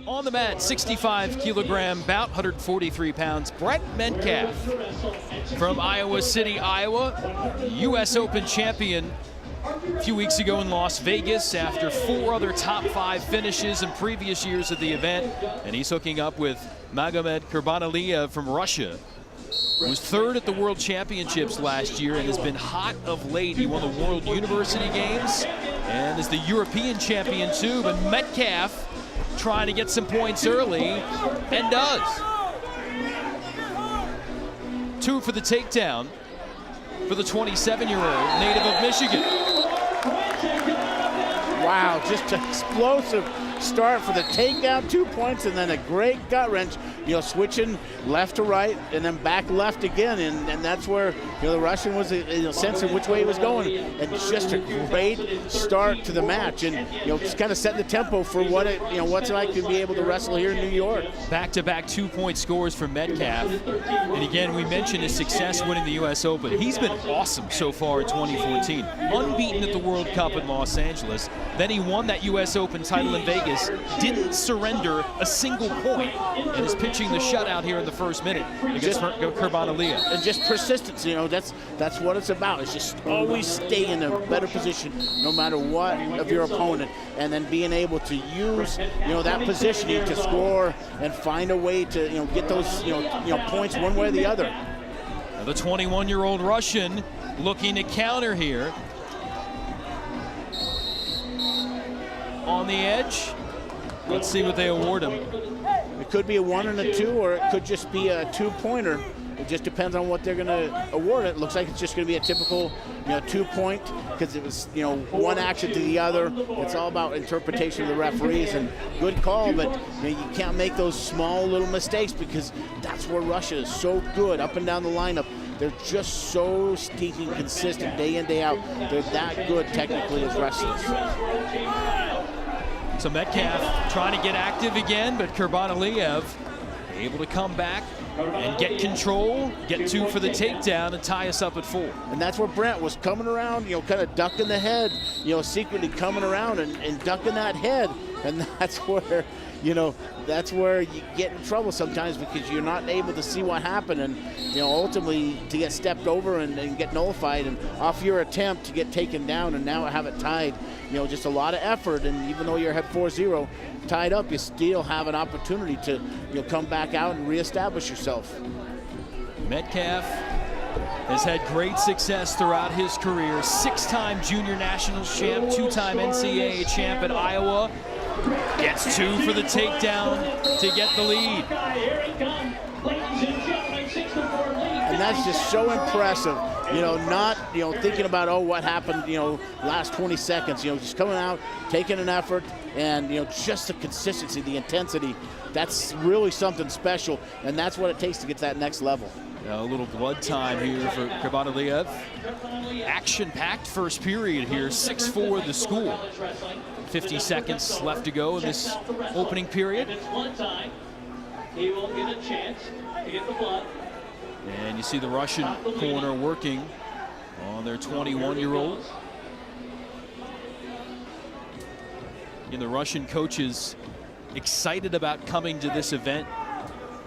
On the mat, 65 kilogram, about 143 pounds, Brent Metcalf from Iowa City, Iowa, U.S. Open champion a few weeks ago in Las Vegas after 4 other top 5 finishes in previous years of the event. And he's hooking up with Magomed Kurbanaliev from Russia, who was 3rd at the World Championships last year and has been hot of late. He won the World University Games and is the European champion too. But Metcalf trying to get some points early, and does. 2 for the takedown for the 27-year-old native of Michigan. Wow, just an explosive start for the takedown, 2 points, and then a great gut wrench, switching left to right and then back left again, and that's where the Russian was sensing which way he was going, and just a great start to the match, and just kind of setting the tempo for what what's it like to be able to wrestle here in New York. Back-to-back 2-point scores for Metcalf, and again we mentioned his success winning the U.S. Open. He's been awesome so far in 2014, unbeaten at the World Cup in Los Angeles. Then he won that U.S. Open title in Vegas, didn't surrender a single point, and is pitching the shutout here in the first minute against Kurbanaliev. And just persistence, that's what it's about. It's just always stay in a better position no matter what of your opponent, and then being able to use that positioning to score and find a way to get those points one way or the other. Now the 21-year-old Russian looking to counter here. On the edge. Let's see what they award him. It could be a 1 and a 2, or it could just be a 2-pointer. It just depends on what they're going to award it. Looks like it's just going to be a typical 2-point, because it was one action to the other. It's all about interpretation of the referees, and good call, but you can't make those small little mistakes, because that's where Russia is so good up and down the lineup. They're just so stinking consistent day in, day out. They're that good technically as wrestlers. So Metcalf trying to get active again, but Kurbanaliev able to come back and get control, get 2 for the takedown, and tie us up at 4. And that's where Brent was coming around, kind of ducking the head, secretly coming around and ducking that head. And that's where, that's where you get in trouble sometimes, because you're not able to see what happened, and ultimately to get stepped over and get nullified, and off your attempt to get taken down and now have it tied. Just a lot of effort, and even though you're ahead 4-0, tied up, you still have an opportunity to come back out and reestablish yourself. Metcalf has had great success throughout his career. 6-time junior nationals champ, 2-time NCAA champ at Iowa. Gets 2 for the takedown to get the lead. And that's just so impressive. Not thinking about what happened last 20 seconds. Just coming out, taking an effort, and just the consistency, the intensity. That's really something special, and that's what it takes to get to that next level. A little blood time here for Kurbanaliev. Action-packed first period here, 6-4 the score. 50 seconds left to go in this opening period. He will get a chance to get the blood. And you see the Russian corner working on their 21-year-old. And the Russian coaches excited about coming to this event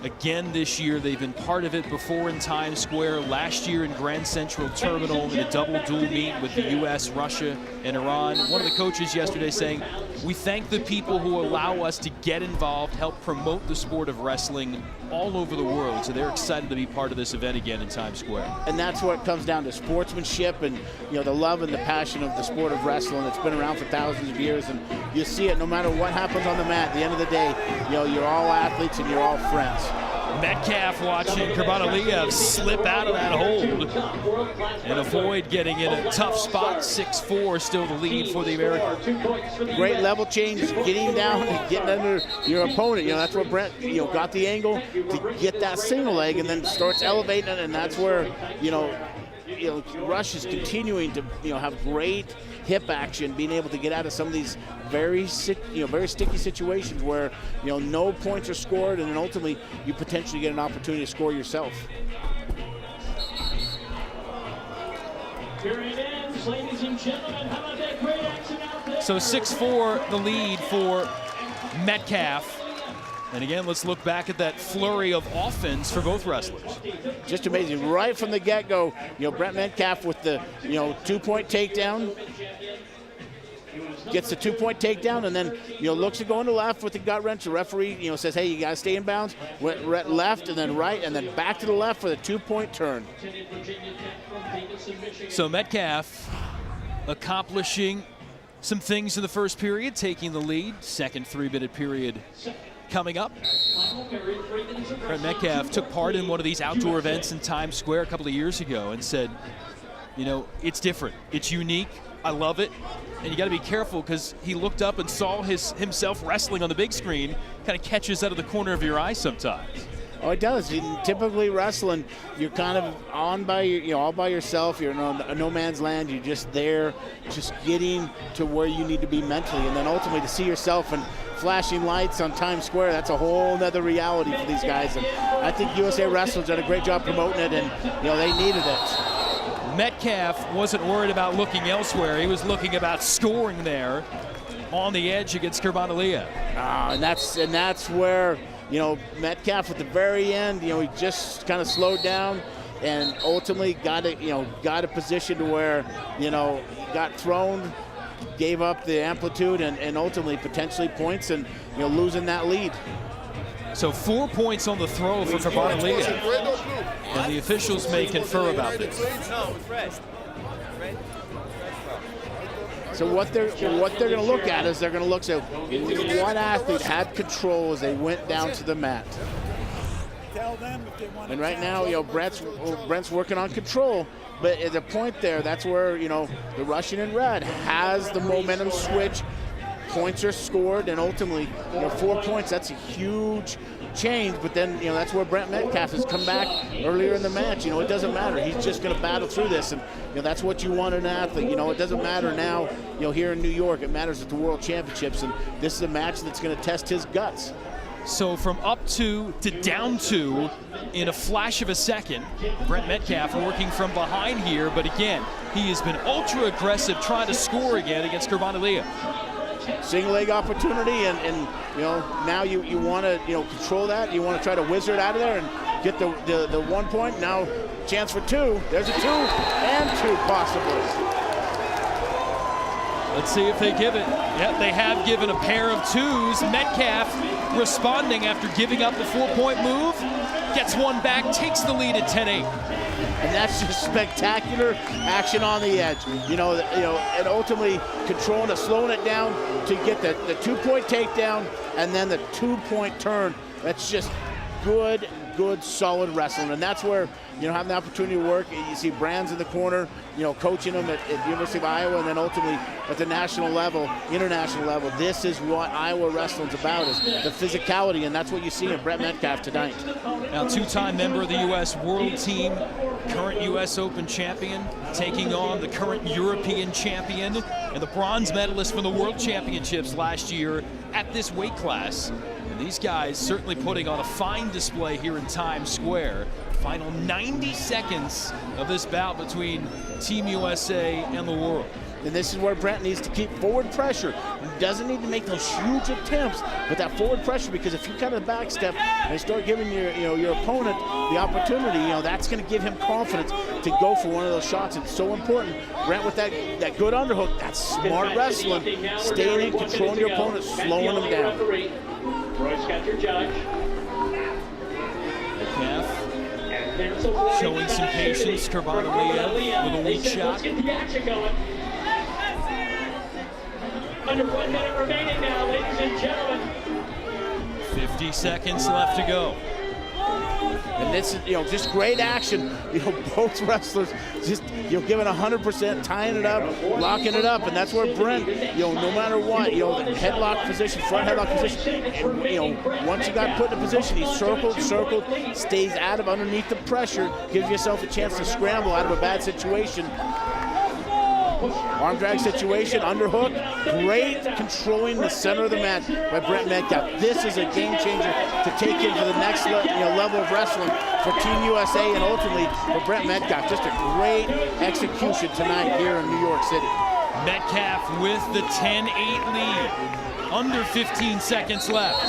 again this year. They've been part of it before in Times Square, last year in Grand Central Terminal in a double dual meet with the U.S., Russia, and Iran. One of the coaches yesterday saying, "We thank the people who allow us to get involved, help promote the sport of wrestling all over the world." So they're excited to be part of this event again in Times Square. And that's what it comes down to, sportsmanship and the love and the passion of the sport of wrestling. It's been around for thousands of years, and you see it no matter what happens on the mat. At the end of the day, you're all athletes and you're all friends. Metcalf watching Kurbanaliev slip out of that hold and avoid getting in a tough spot. 6-4 still the lead for the American. Great level change, getting down and getting under your opponent. That's where Brent got the angle to get that single leg, and then starts elevating it, and that's where Rush is continuing to have great hip action, being able to get out of some of these very sticky situations where no points are scored, and then ultimately you potentially get an opportunity to score yourself. Period ends, ladies and gentlemen. How about that great action out there? So 6-4 the lead for Metcalf. And again, let's look back at that flurry of offense for both wrestlers. Just amazing. Right from the get-go, Brent Metcalf with the, 2-point takedown. Gets the 2-point takedown and then, looks to go into left with the gut wrench. The referee, says, hey, you got to stay in bounds. Went left and then right and then back to the left for the 2-point turn. So Metcalf accomplishing some things in the first period, taking the lead. Second 3-minute period coming up. Brent Metcalf took part in one of these outdoor events in Times Square a couple of years ago and said, it's different, it's unique, I love it. And you got to be careful because he looked up and saw himself wrestling on the big screen. Kind of catches out of the corner of your eye sometimes. Oh, it does. Typically wrestling, you're kind of on by all by yourself. You're in no man's land. You're just there, just getting to where you need to be mentally, and then ultimately to see yourself and flashing lights on Times Square. That's a whole nother reality for these guys. And I think USA Wrestling's done a great job promoting it, and they needed it. Metcalf wasn't worried about looking elsewhere. He was looking about scoring there on the edge against Kurbanaliev. And that's where, Metcalf at the very end, he just kind of slowed down and ultimately got a position to where, he got thrown, gave up the amplitude and ultimately potentially points and, losing that lead. So 4 points on the throw for Kurbanaliev. And the officials may confer about this. So what they're going to look at is they're going to look at what athlete had control as they went down to the mat. And right now, Brent's working on control, but at the point there, that's where the Russian in red has the momentum switch. Points are scored, and ultimately, 4 points. That's a huge change. But then, that's where Brent Metcalf has come back earlier in the match. It doesn't matter. He's just going to battle through this, and that's what you want in an athlete. It doesn't matter now. Here in New York, it matters at the World Championships, and this is a match that's going to test his guts. So from up 2 to down 2 in a flash of a second, Brent Metcalf working from behind here, but again, he has been ultra aggressive trying to score again against Kurbanaliev. Single leg opportunity, and now you want to control that. You want to try to whiz it out of there and get the 1 point. Now chance for 2. There's a 2 and 2 possibly. Let's see if they give it. Yep, they have given a pair of 2s. Metcalf responding after giving up the 4-point move. Gets one back, takes the lead at 10-8. And that's just spectacular action on the edge. And ultimately controlling it, slowing it down to get the 2-point takedown and then the 2-point turn. That's just good, solid wrestling. And that's where, having the opportunity to work. You see Brands in the corner, coaching them at the University of Iowa, and then ultimately at the national level, international level. This is what Iowa wrestling's about, is the physicality, and that's what you see in Brent Metcalf tonight. Now, 2-time member of the U.S. World Team, current U.S. Open champion, taking on the current European champion and the bronze medalist from the World Championships last year at this weight class. And these guys certainly putting on a fine display here in Times Square. Final 90 seconds of this bout between Team USA and the world. And this is where Brent needs to keep forward pressure. He doesn't need to make those huge attempts, but that forward pressure, because if you kind of backstep and start giving your opponent the opportunity, that's going to give him confidence to go for one of those shots. It's so important. Brent with that good underhook, that's smart wrestling, staying in, controlling your opponent, slowing them down. Royce got your judge. Metcalf showing some patience. Kurbanaliev with a weak shot. Let's get the action going. Under 1 minute remaining now, ladies and gentlemen. 50 seconds left to go. And this is, just great action. Both wrestlers just, giving 100%, tying it up, locking it up, and that's where Brent, no matter what, headlock position, front headlock position, and, once you got put in a position, he circled, stays out of underneath the pressure, gives yourself a chance to scramble out of a bad situation. Arm drag situation, underhook, great controlling the center of the mat by Brent Metcalf. This is a game changer to take into the next level of wrestling for Team USA and ultimately for Brent Metcalf. Just a great execution tonight here in New York City. Metcalf with the 10-8 lead. Under 15 seconds left.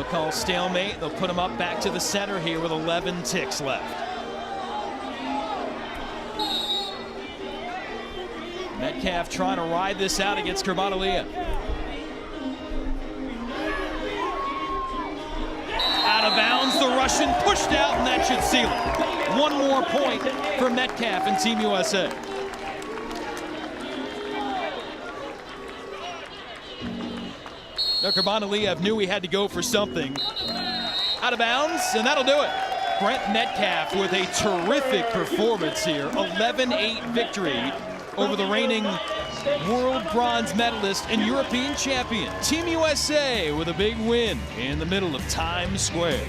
call stalemate. They'll put him up back to the center here with 11 ticks left. Metcalf trying to ride this out against Kurbanaliev. Out of bounds, the Russian pushed out, and that should seal it. One more point for Metcalf and Team USA. Now Kurbanaliev knew he had to go for something. Out of bounds, and that'll do it. Brent Metcalf with a terrific performance here. 11-8 victory over the reigning world bronze medalist and European champion. Team USA with a big win in the middle of Times Square.